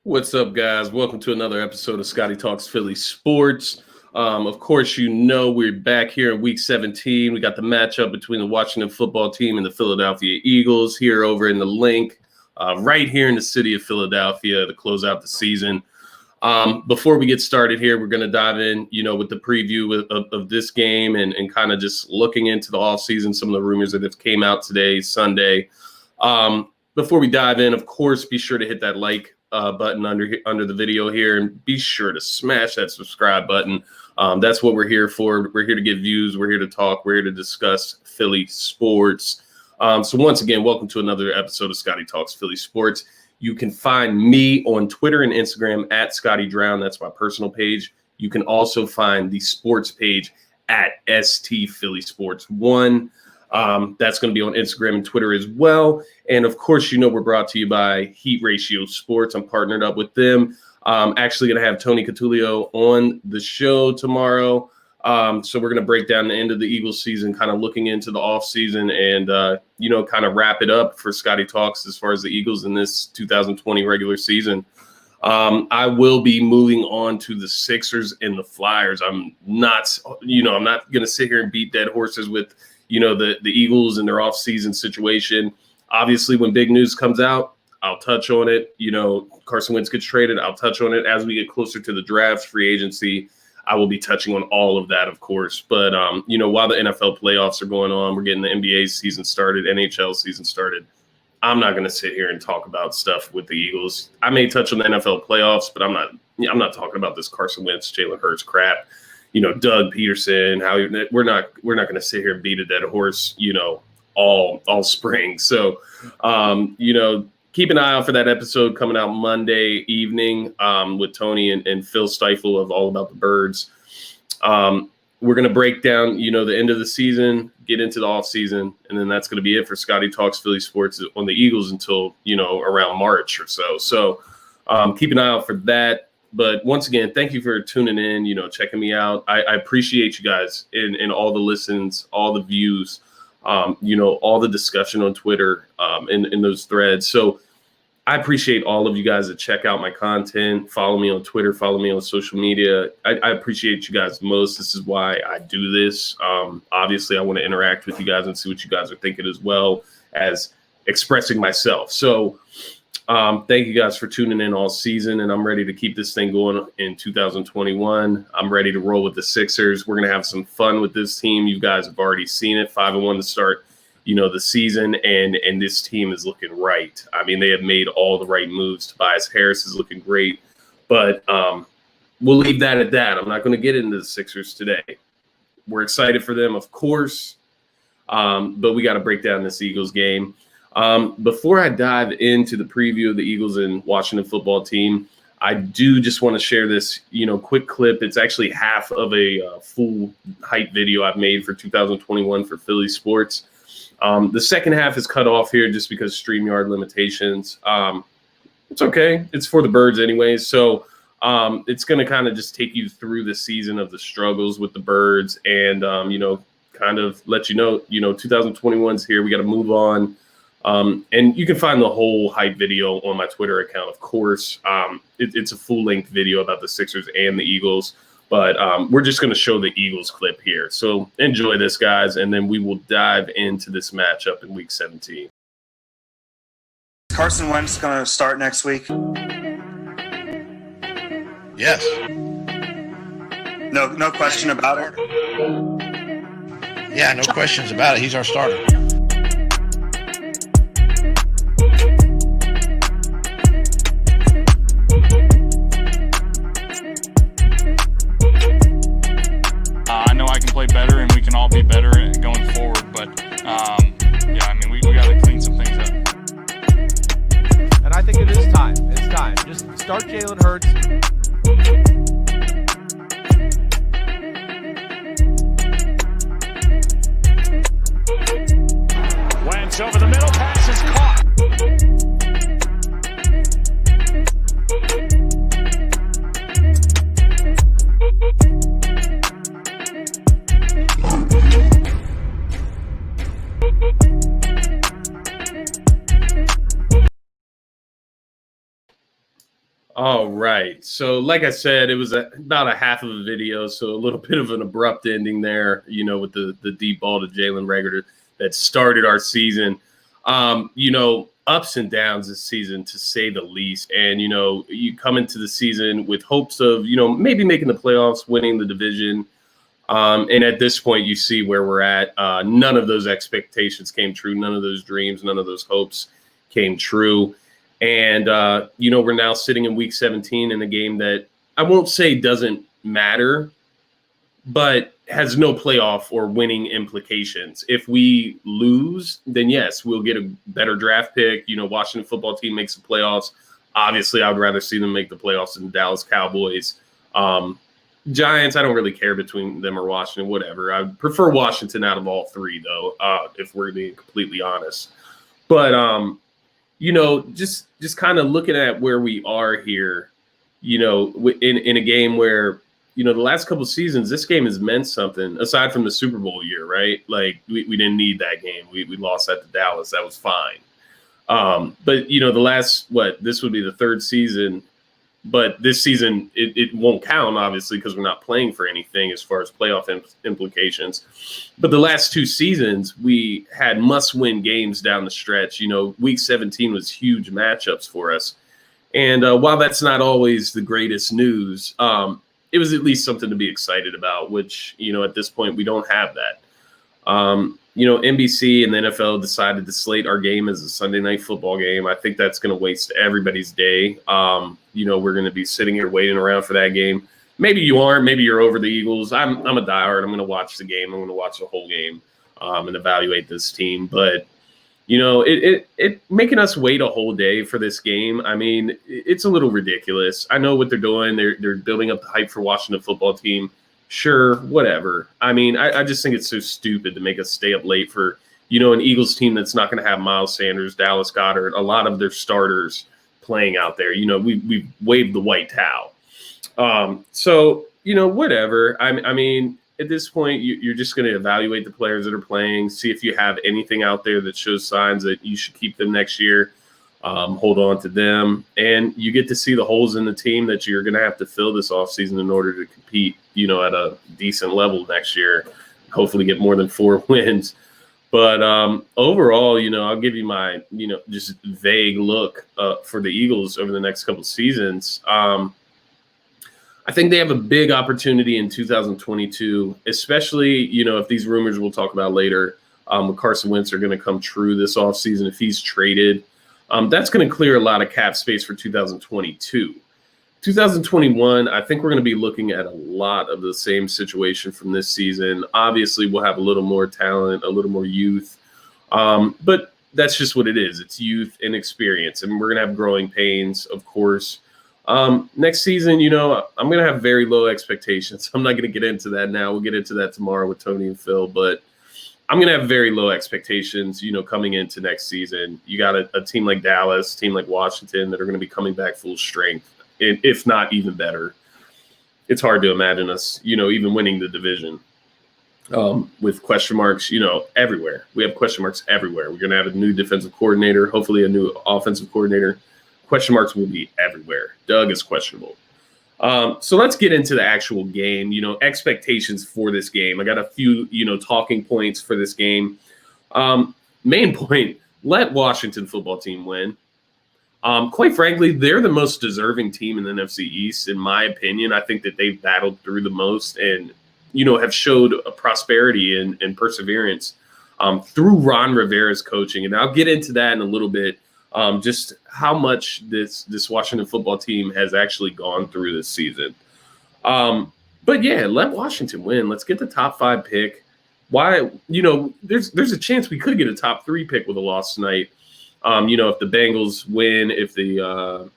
What's up, guys? Welcome to another episode of Scotty Talks Philly Sports. Of course, we're back here in Week 17. We got the matchup between the Washington football team and the Philadelphia Eagles here over in the link, right here in the city of Philadelphia to close out the season. Before we get started here, we're going to dive in, with the preview of this game and kind of just looking into the offseason, some of the rumors that have came out today, Sunday. Before we dive in, of course, be sure to hit that like button under the video here, and be sure to smash that subscribe button. That's what we're here for. We're here to get views. We're here to talk. We're here to discuss Philly sports. So once again, welcome to another episode of Scotty Talks Philly Sports. You can find me on Twitter and Instagram at Scotty Drown. That's my personal page. You can also find the sports page at ST Philly Sports 1. That's going to be on Instagram and Twitter as well. And of course, we're brought to you by Heat Ratio Sports. I'm partnered up with them. Actually going to have Tony Catulio on the show tomorrow. So we're going to break down the end of the Eagles season, kind of looking into the off season and, kind of wrap it up for Scotty Talks as far as the Eagles in this 2020 regular season. I will be moving on to the Sixers and the Flyers. I'm not going to sit here and beat dead horses with the Eagles and their offseason situation. Obviously, when big news comes out, I'll touch on it. Carson Wentz gets traded, I'll touch on it. As we get closer to the draft, free agency, I will be touching on all of that, of course. But, while the NFL playoffs are going on, we're getting the NBA season started, NHL season started. I'm not going to sit here and talk about stuff with the Eagles. I may touch on the NFL playoffs, but I'm not talking about this Carson Wentz, Jalen Hurts crap. Doug Peterson, we're not going to sit here and beat a dead horse, all spring. So, keep an eye out for that episode coming out Monday evening with Tony and Phil Stifle of All About the Birds. We're going to break down, the end of the season, get into the off season, and then that's going to be it for Scotty Talks Philly Sports on the Eagles until, around March or so. So keep an eye out for that. But once again, thank you for tuning in, checking me out. I appreciate you guys in all the listens, all the views, all the discussion on Twitter in those threads. So I appreciate all of you guys that check out my content, follow me on Twitter, follow me on social media. I appreciate you guys the most. This is why I do this. Obviously, I want to interact with you guys and see what you guys are thinking as well as expressing myself. So thank you guys for tuning in all season, and I'm ready to keep this thing going in 2021. I'm ready to roll with the Sixers. We're going to have some fun with this team. You guys have already seen it, 5-1 to start, the season, and this team is looking right. I mean, they have made all the right moves. Tobias Harris is looking great, but we'll leave that at that. I'm not going to get into the Sixers today. We're excited for them, of course, but we got to break down this Eagles game. Before I dive into the preview of the Eagles and Washington football team, I do just want to share this, quick clip. It's actually half of a full hype video I've made for 2021 for Philly sports. The second half is cut off here just because StreamYard limitations. It's okay. It's for the birds anyways. So it's going to kind of just take you through the season of the struggles with the birds and, kind of let 2021's here. We got to move on. And you can find the whole hype video on my Twitter account, of course. It's a full-length video about the Sixers and the Eagles, but we're just going to show the Eagles clip here. So enjoy this, guys, and then we will dive into this matchup in Week 17. Carson Wentz going to start next week? Yes. No question about it? Yeah, no questions about it. He's our starter. I know I can play better, and we can all be better going forward. But we got to clean some things up. And I think it is time. It's time. Just start Jalen Hurts. Wentz over the middle, pass is caught. All right. So, like I said, it was about a half of a video, so a little bit of an abrupt ending there, with the deep ball to Jalen Reagor that started our season. Ups and downs this season, to say the least. And, you come into the season with hopes of, maybe making the playoffs, winning the division. And at this point, you see where we're at. None of those expectations came true. None of those dreams, none of those hopes came true. And, we're now sitting in week 17 in a game that I won't say doesn't matter, but has no playoff or winning implications. If we lose, then yes, we'll get a better draft pick. Washington football team makes the playoffs. Obviously, I would rather see them make the playoffs than Dallas Cowboys. Giants, I don't really care between them or Washington, whatever. I prefer Washington out of all three, though, if we're being completely honest. But, just kind of looking at where we are here, in a game where, the last couple of seasons, this game has meant something aside from the Super Bowl year, right? Like we didn't need that game. We lost that to Dallas. That was fine. But, the last, this would be the third season. But this season, it won't count, obviously, because we're not playing for anything as far as playoff implications. But the last two seasons, we had must-win games down the stretch. Week 17 was huge matchups for us. And while that's not always the greatest news, it was at least something to be excited about, which, at this point, we don't have that. NBC and the NFL decided to slate our game as a Sunday night football game. I think that's going to waste everybody's day. We're going to be sitting here waiting around for that game. Maybe you aren't. Maybe you're over the Eagles. I'm a diehard. I'm going to watch the game. I'm going to watch the whole game and evaluate this team. But, it making us wait a whole day for this game, I mean, it's a little ridiculous. I know what they're doing. They're building up the hype for Washington football team. Sure, whatever. I mean, I just think it's so stupid to make us stay up late for, an Eagles team that's not going to have Miles Sanders, Dallas Goedert, a lot of their starters playing out there. We waved the white towel. So, whatever. I mean, at this point, you're just going to evaluate the players that are playing, see if you have anything out there that shows signs that you should keep them next year. Hold on to them, and you get to see the holes in the team that you're going to have to fill this offseason in order to compete, at a decent level next year, hopefully get more than 4 wins. But overall, I'll give you my, just vague look for the Eagles over the next couple of seasons. I think they have a big opportunity in 2022, especially, if these rumors we'll talk about later with Carson Wentz are going to come true this offseason, if he's traded. That's going to clear a lot of cap space for 2022. 2021, I think we're going to be looking at a lot of the same situation from this season. Obviously, we'll have a little more talent, a little more youth. But that's just what it is. It's youth and experience. And we're going to have growing pains, of course. Next season, I'm going to have very low expectations. I'm not going to get into that now. We'll get into that tomorrow with Tony and Phil. But I'm going to have very low expectations, coming into next season. You got a team like Dallas, a team like Washington that are going to be coming back full strength, if not even better. It's hard to imagine us, even winning the division with question marks, everywhere. We have question marks everywhere. We're going to have a new defensive coordinator, hopefully a new offensive coordinator. Question marks will be everywhere. Doug is questionable. So let's get into the actual game, expectations for this game. I got a few, talking points for this game. Main point, let Washington football team win. Quite frankly, they're the most deserving team in the NFC East, in my opinion. I think that they've battled through the most and, have showed a prosperity and perseverance through Ron Rivera's coaching. And I'll get into that in a little bit. Just how much this Washington football team has actually gone through this season. But yeah, let Washington win. Let's get the top 5 pick. Why, there's a chance we could get a top 3 pick with a loss tonight. If the Bengals win, if the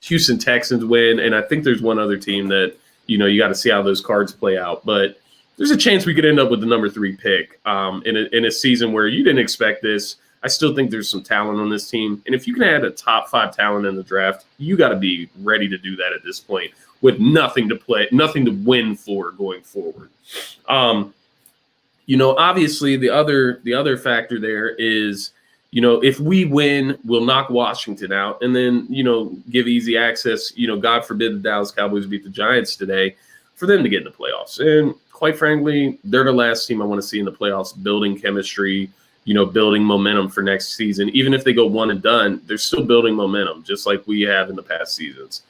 Houston Texans win, and I think there's one other team that, you got to see how those cards play out. But there's a chance we could end up with the number 3 pick in a season where you didn't expect this. I still think there's some talent on this team. And if you can add a top 5 talent in the draft, you got to be ready to do that at this point with nothing to win for going forward. Obviously the other factor there is, if we win, we'll knock Washington out and then, give easy access, God forbid the Dallas Cowboys beat the Giants today, for them to get in the playoffs. And quite frankly, they're the last team I want to see in the playoffs, building chemistry, building momentum for next season. Even if they go one and done, they're still building momentum, just like we have in the past seasons.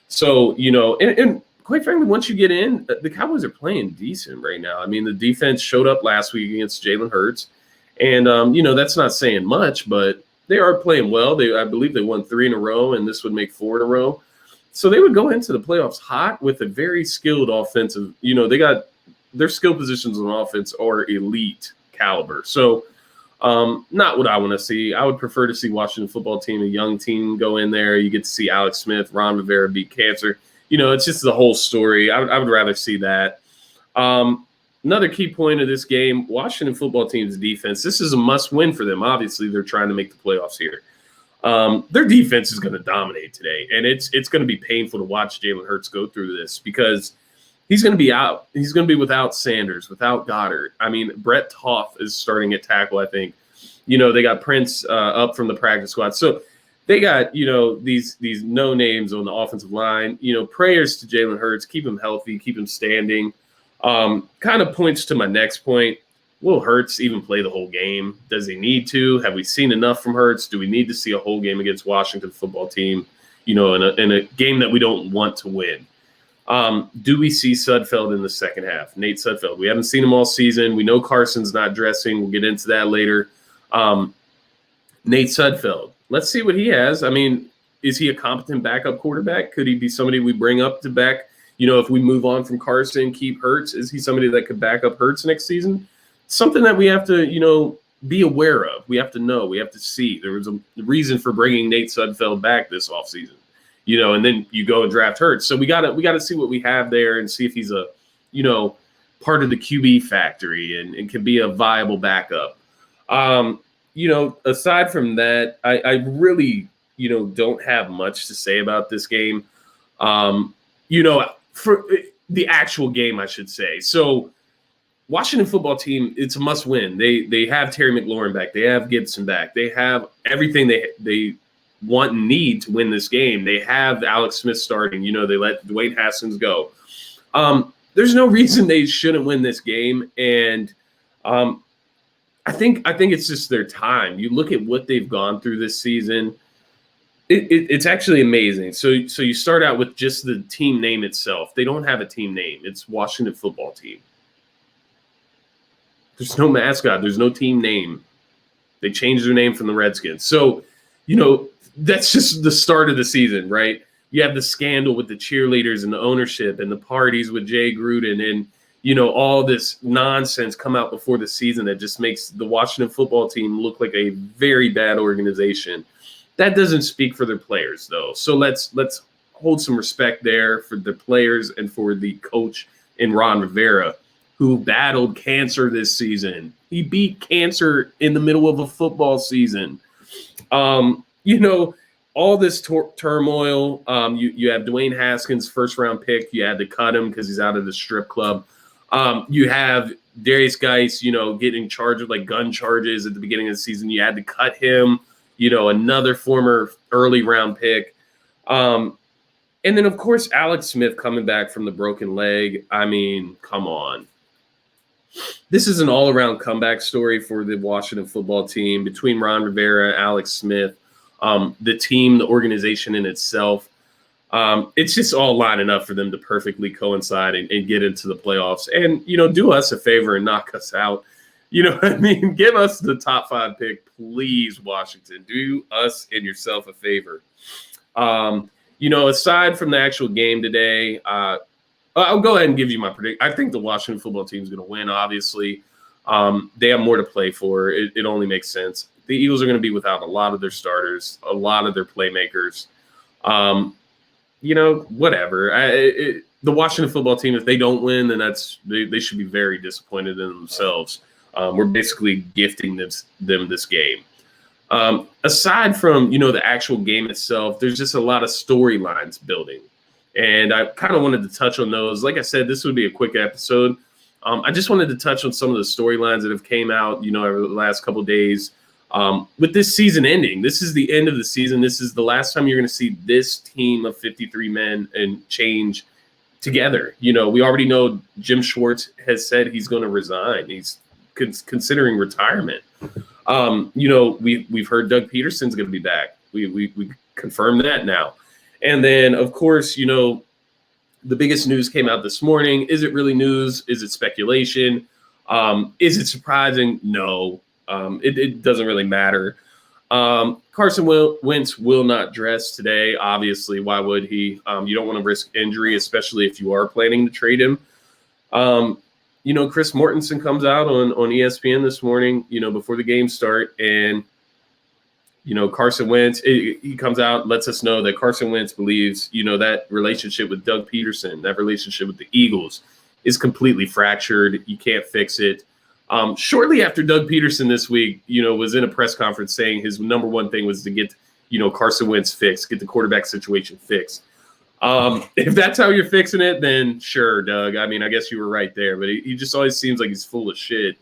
So, and quite frankly, once you get in, the Cowboys are playing decent right now. I mean, the defense showed up last week against Jalen Hurts. And, that's not saying much, but they are playing well. I believe they won 3 in a row, and this would make 4 in a row. So they would go into the playoffs hot with a very skilled offensive. They got their skill positions on offense are elite caliber. So not what I want to see. I would prefer to see Washington football team, a young team, go in there. You get to see Alex Smith, Ron Rivera beat cancer. It's just the whole story. I would rather see that. Another key point of this game, Washington football team's defense. This is a must-win for them. Obviously, they're trying to make the playoffs here. Their defense is going to dominate today, and it's going to be painful to watch Jalen Hurts go through this because he's going to be out. He's going to be without Sanders, without Goddard. I mean, Brett Toth is starting at tackle, I think. They got Prince up from the practice squad. So they got, these no names on the offensive line. Prayers to Jalen Hurts, keep him healthy, keep him standing. Kind of points to my next point. Will Hurts even play the whole game? Does he need to? Have we seen enough from Hurts? Do we need to see a whole game against Washington football team, in a game that we don't want to win? Do we see Sudfeld in the second half? Nate Sudfeld. We haven't seen him all season. We know Carson's not dressing. We'll get into that later. Nate Sudfeld. Let's see what he has. I mean, is he a competent backup quarterback? Could he be somebody we bring up to back? If we move on from Carson, keep Hurts, is he somebody that could back up Hurts next season? Something that we have to, be aware of. We have to know. We have to see. There was a reason for bringing Nate Sudfeld back this offseason, and then you go and draft Hurts. So we gotta see what we have there and see if he's a, part of the QB factory and can be a viable backup. Aside from that, I really, don't have much to say about this game. For the actual game, I should say. So Washington football team, it's a must win. They have Terry McLaurin back. They have Gibson back. They have everything they want and need to win this game. They have Alex Smith starting. They let Dwayne Haskins go. There's no reason they shouldn't win this game. And I think it's just their time. You look at what they've gone through this season. It's actually amazing. So you start out with just the team name itself. They don't have a team name. It's Washington football team. There's no mascot. There's no team name. They changed their name from the Redskins. So, that's just the start of the season, right? You have the scandal with the cheerleaders and the ownership and the parties with Jay Gruden and, all this nonsense come out before the season that just makes the Washington football team look like a very bad organization. That doesn't speak for their players, though. So let's hold some respect there for the players and for the coach in Ron Rivera, who battled cancer this season. He beat cancer in the middle of a football season. All this turmoil. You have Dwayne Haskins, first-round pick. You had to cut him because he's out of the strip club. You have Darius Geis, getting charged with like gun charges at the beginning of the season. You had to cut him. Another former early round pick. And then, of course, Alex Smith coming back from the broken leg. I mean, come on. This is an all-around comeback story for the Washington football team between Ron Rivera, Alex Smith, the team, the organization in itself. It's just all lining up for them to perfectly coincide and get into the playoffs and, do us a favor and knock us out. Give us the top 5 pick, please, Washington. Do us and yourself a favor. Aside from the actual game today, I'll go ahead and give you my prediction. I think the Washington football team is going to win, obviously. They have more to play for. It only makes sense. The Eagles are going to be without a lot of their starters, a lot of their playmakers. Whatever. The Washington football team, if they don't win, then they should be very disappointed in themselves. We're basically gifting them this game. Aside from, the actual game itself, there's just a lot of storylines building. And I kind of wanted to touch on those. Like I said, this would be a quick episode. I just wanted to touch on some of the storylines that have came out, over the last couple of days. With this season ending, this is the end of the season. This is the last time you're going to see this team of 53 men and change together. We already know Jim Schwartz has said he's going to resign. He's considering retirement. We've heard Doug Peterson's going to be back. We confirmed that now. And then, of course, the biggest news came out this morning. Is it really news? Is it speculation? Is it surprising? No. It doesn't really matter. Carson Wentz will not dress today. Obviously, why would he? You don't want to risk injury, especially if you are planning to trade him. Chris Mortensen comes out on ESPN this morning, before the game start, and Carson Wentz, he comes out, lets us know that Carson Wentz believes, that relationship with Doug Peterson, that relationship with the Eagles is completely fractured. You can't fix it. Shortly after Doug Peterson this week, was in a press conference saying his number one thing was to get, Carson Wentz fixed, get the quarterback situation fixed. If that's how you're fixing it, then sure, Doug. I mean, I guess you were right there, but he just always seems like he's full of shit,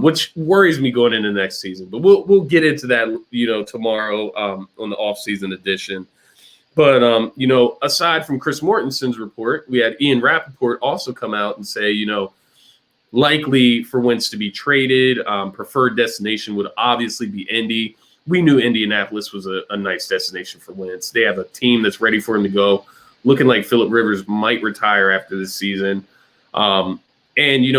which worries me going into next season. But we'll get into that, tomorrow on the offseason edition. But, aside from Chris Mortensen's report, we had Ian Rappaport also come out and say, likely for Wentz to be traded. Preferred destination would obviously be Indy. We knew Indianapolis was a nice destination for Wentz. They have a team that's ready for him to go, looking like Phillip Rivers might retire after this season. And,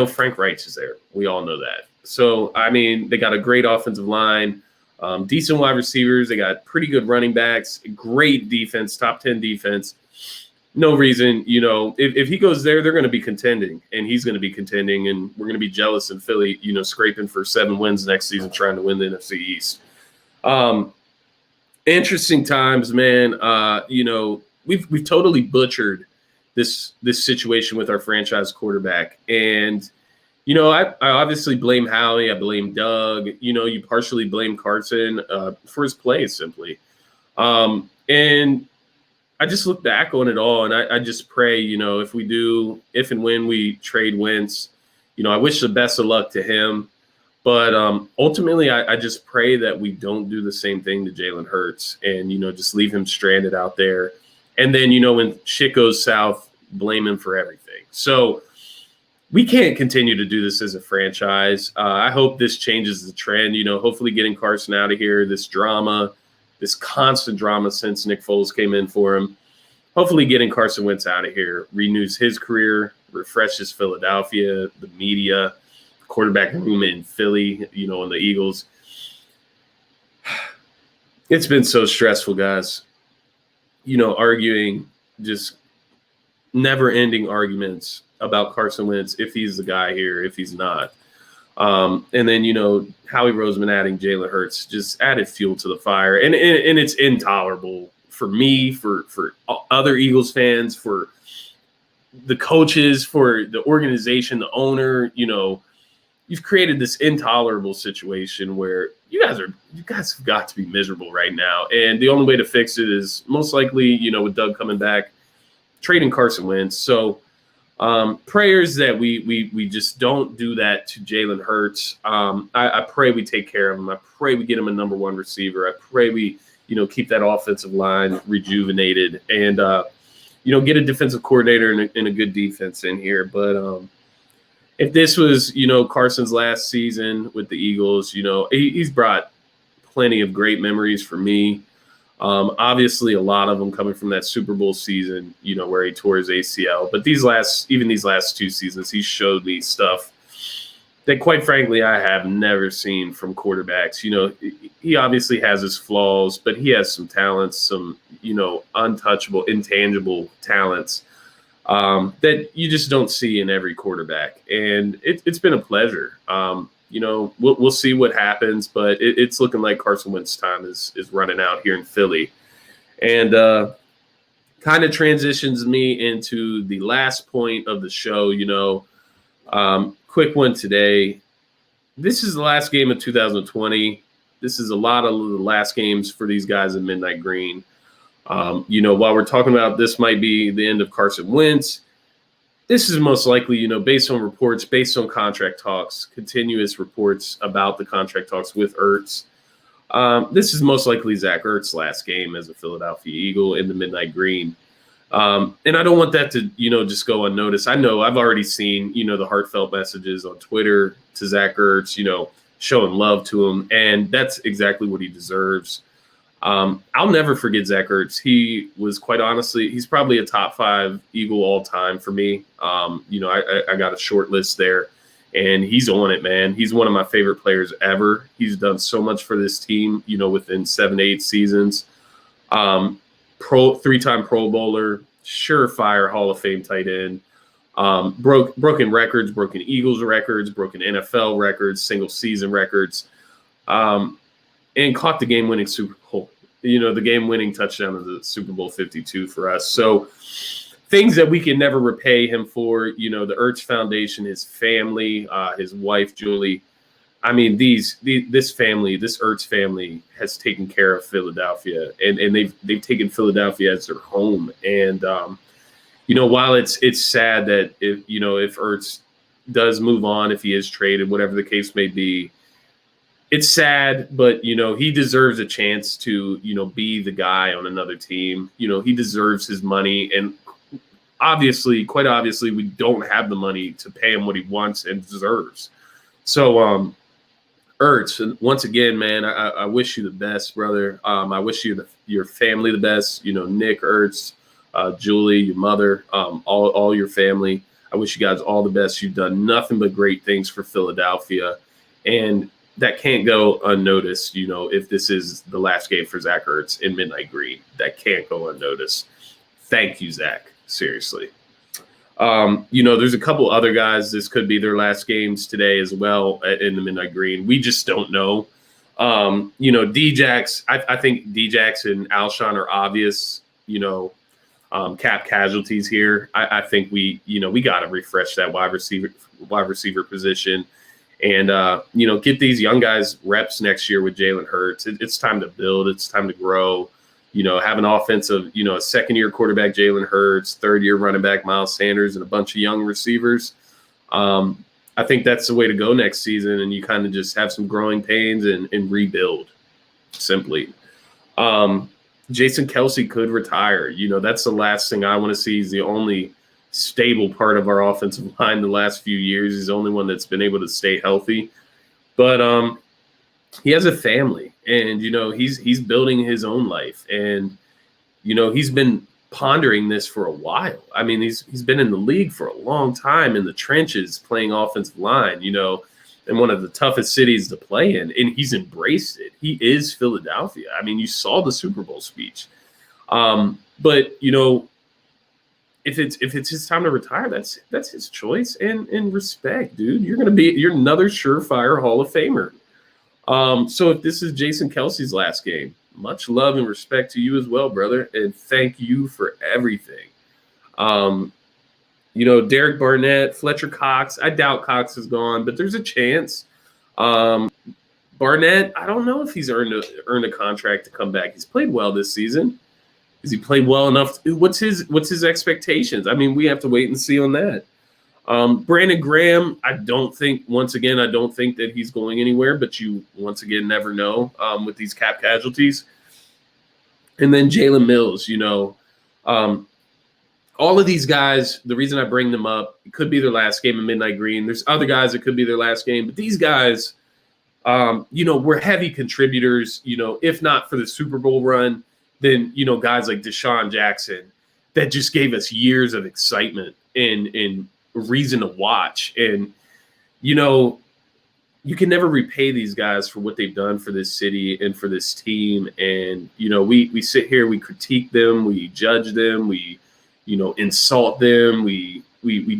Frank Reich is there. We all know that. So, I mean, they got a great offensive line, decent wide receivers. They got pretty good running backs, great defense, top 10 defense. No reason, if he goes there, they're going to be contending, and he's going to be contending, and we're going to be jealous in Philly, scraping for 7 wins next season, trying to win the NFC East. Interesting times, man. We've totally butchered this situation with our franchise quarterback, and I obviously blame Howie, I blame Doug. You partially blame Carson for his play, simply, and I just look back on it all, and I just pray, if and when we trade Wentz, I wish the best of luck to him. But ultimately, I just pray that we don't do the same thing to Jalen Hurts and, just leave him stranded out there. And then, when shit goes south, blame him for everything. So we can't continue to do this as a franchise. I hope this changes the trend, hopefully getting Carson out of here, this constant drama since Nick Foles came in for him. Hopefully getting Carson Wentz out of here renews his career, refreshes Philadelphia, the media, quarterback room in Philly, and the Eagles. It's been so stressful, guys. Arguing, just never-ending arguments about Carson Wentz, if he's the guy here, if he's not. And then, Howie Roseman adding Jalen Hurts just added fuel to the fire. And it's intolerable for me, for other Eagles fans, for the coaches, for the organization, the owner. You've created this intolerable situation where you guys have got to be miserable right now. And the only way to fix it is most likely, with Doug coming back, trading Carson Wentz. So prayers that we just don't do that to Jalen Hurts. I pray we take care of him. I pray we get him a number one receiver. I pray we, keep that offensive line rejuvenated and, get a defensive coordinator and a good defense in here. But if this was, Carson's last season with the Eagles, he's brought plenty of great memories for me. Obviously, a lot of them coming from that Super Bowl season, where he tore his ACL. But these last 2 seasons, he showed me stuff that, quite frankly, I have never seen from quarterbacks. He obviously has his flaws, but he has some talents, some, untouchable, intangible talents that you just don't see in every quarterback. And it's been a pleasure. We'll see what happens, but it's looking like Carson Wentz's time is running out here in Philly. And kind of transitions me into the last point of the show, quick one today. This is the last game of 2020. This is a lot of the last games for these guys in Midnight Green. While we're talking about this might be the end of Carson Wentz, this is most likely, based on reports, based on contract talks, continuous reports about the contract talks with Ertz. This is most likely Zach Ertz's last game as a Philadelphia Eagle in the Midnight Green. And I don't want that to, just go unnoticed. I know I've already seen, the heartfelt messages on Twitter to Zach Ertz, showing love to him. And that's exactly what he deserves. I'll never forget Zach Ertz. He was, quite honestly, he's probably a top 5 Eagle all time for me. I got a short list there, and he's on it, man. He's one of my favorite players ever. He's done so much for this team, within 7-8 seasons. 3-time Pro Bowler, surefire Hall of Fame tight end. Broken records, broken Eagles records, broken NFL records, single season records. And caught the game-winning Super Bowl, the game-winning touchdown of the Super Bowl 52 for us. So things that we can never repay him for, the Ertz Foundation, his family, his wife, Julie. I mean, this Ertz family has taken care of Philadelphia, and they've taken Philadelphia as their home. And, while it's sad that if Ertz does move on, if he is traded, whatever the case may be, it's sad, but, he deserves a chance to, be the guy on another team. He deserves his money. And quite obviously, we don't have the money to pay him what he wants and deserves. So, Ertz, once again, man, I wish you the best, brother. I wish you your family the best, Nick Ertz, Julie, your mother, all your family. I wish you guys all the best. You've done nothing but great things for Philadelphia. And that can't go unnoticed, if this is the last game for Zach Ertz in Midnight Green. That can't go unnoticed. Thank you, Zach. Seriously. There's a couple other guys. This could be their last games today as well in the Midnight Green. We just don't know. DJax, I think DJax and Alshon are obvious, cap casualties here. I think we got to refresh that wide receiver position. And, get these young guys reps next year with Jalen Hurts. It's time to build. It's time to grow. Have an offensive, a second-year quarterback, Jalen Hurts, third-year running back, Miles Sanders, and a bunch of young receivers. I think that's the way to go next season, and you kind of just have some growing pains and rebuild, simply. Jason Kelce could retire. That's the last thing I want to see. He's the only stable part of our offensive line the last few years. He's the only one that's been able to stay healthy. But he has a family, and he's building his own life, and he's been pondering this for a while. I mean, he's been in the league for a long time in the trenches playing offensive line, in one of the toughest cities to play in, and he's embraced it. He is Philadelphia. I mean, you saw the Super Bowl speech. But if it's his time to retire, that's his choice, and respect, dude. You're another surefire Hall of Famer. So if this is Jason Kelce's last game, much love and respect to you as well, brother, and thank you for everything. Derek Barnett, Fletcher Cox. I doubt Cox is gone, but there's a chance. Barnett, I don't know if he's earned a contract to come back. He's played well this season. Has he played well enough? What's his expectations? I mean, we have to wait and see on that. Brandon Graham, I don't think that he's going anywhere, but you once again never know with these cap casualties. And then Jalen Mills, all of these guys, the reason I bring them up, it could be their last game in Midnight Green. There's other guys that could be their last game, but these guys, were heavy contributors, if not for the Super Bowl run, then, guys like Deshaun Jackson that just gave us years of excitement and reason to watch. And, you can never repay these guys for what they've done for this city and for this team. And, we sit here, we critique them, we judge them, we, insult them, we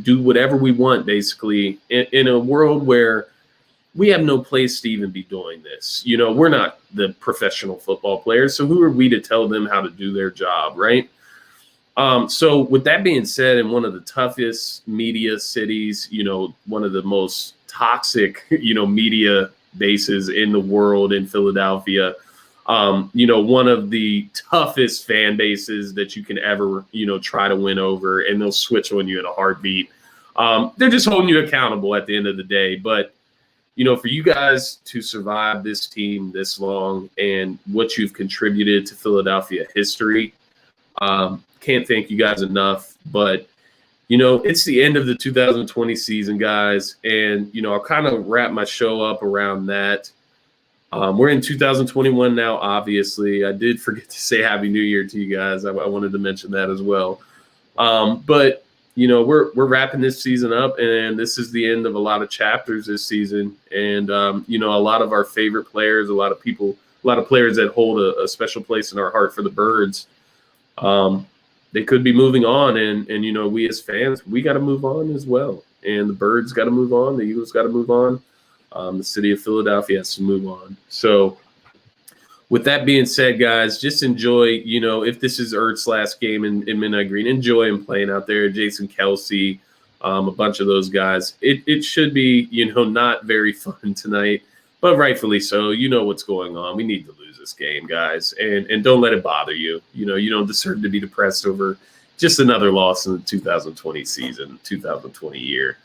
do whatever we want, basically, in a world where we have no place to even be doing this. We're not the professional football players, so who are we to tell them how to do their job, right? So with that being said, in one of the toughest media cities, one of the most toxic, media bases in the world in Philadelphia, one of the toughest fan bases that you can ever, try to win over, and they'll switch on you in a heartbeat. They're just holding you accountable at the end of the day. But, for you guys to survive this team this long and what you've contributed to Philadelphia history, can't thank you guys enough. But, it's the end of the 2020 season, guys. And, I'll kind of wrap my show up around that. We're in 2021 now, obviously. I did forget to say Happy New Year to you guys. I wanted to mention that as well. But, we're wrapping this season up, and this is the end of a lot of chapters this season. And, a lot of our favorite players, a lot of players that hold a special place in our heart for the Birds, they could be moving on. And we as fans, we got to move on as well. And the Birds got to move on. The Eagles got to move on. The city of Philadelphia has to move on. So with that being said, guys, just enjoy, if this is Ertz's last game in Midnight Green, enjoy him playing out there. Jason Kelsey, a bunch of those guys. It should be, not very fun tonight, but rightfully so. You know what's going on. We need to lose this game, guys, and don't let it bother you. You don't deserve to be depressed over just another loss in the 2020 season, 2020 year.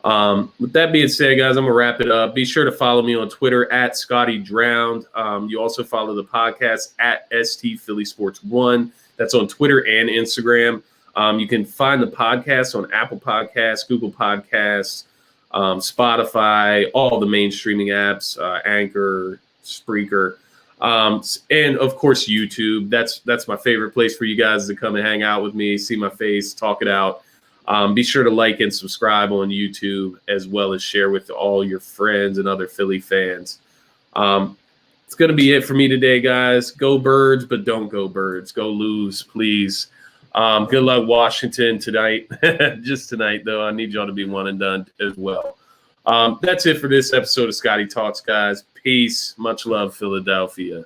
With that being said, guys, I'm going to wrap it up. Be sure to follow me on Twitter at Scotty Drowned. You also follow the podcast at ST Philly Sports 1. That's on Twitter and Instagram. You can find the podcast on Apple Podcasts, Google Podcasts, Spotify, all the main streaming apps, Anchor, Spreaker, and of course YouTube. That's my favorite place for you guys to come and hang out with me, see my face, talk it out. Be sure to like and subscribe on YouTube, as well as share with all your friends and other Philly fans. It's going to be it for me today, guys. Go Birds, but don't go Birds. Go lose, please. Good luck, Washington, tonight. Just tonight, though. I need y'all to be one and done as well. That's it for this episode of Scotty Talks, guys. Peace. Much love, Philadelphia.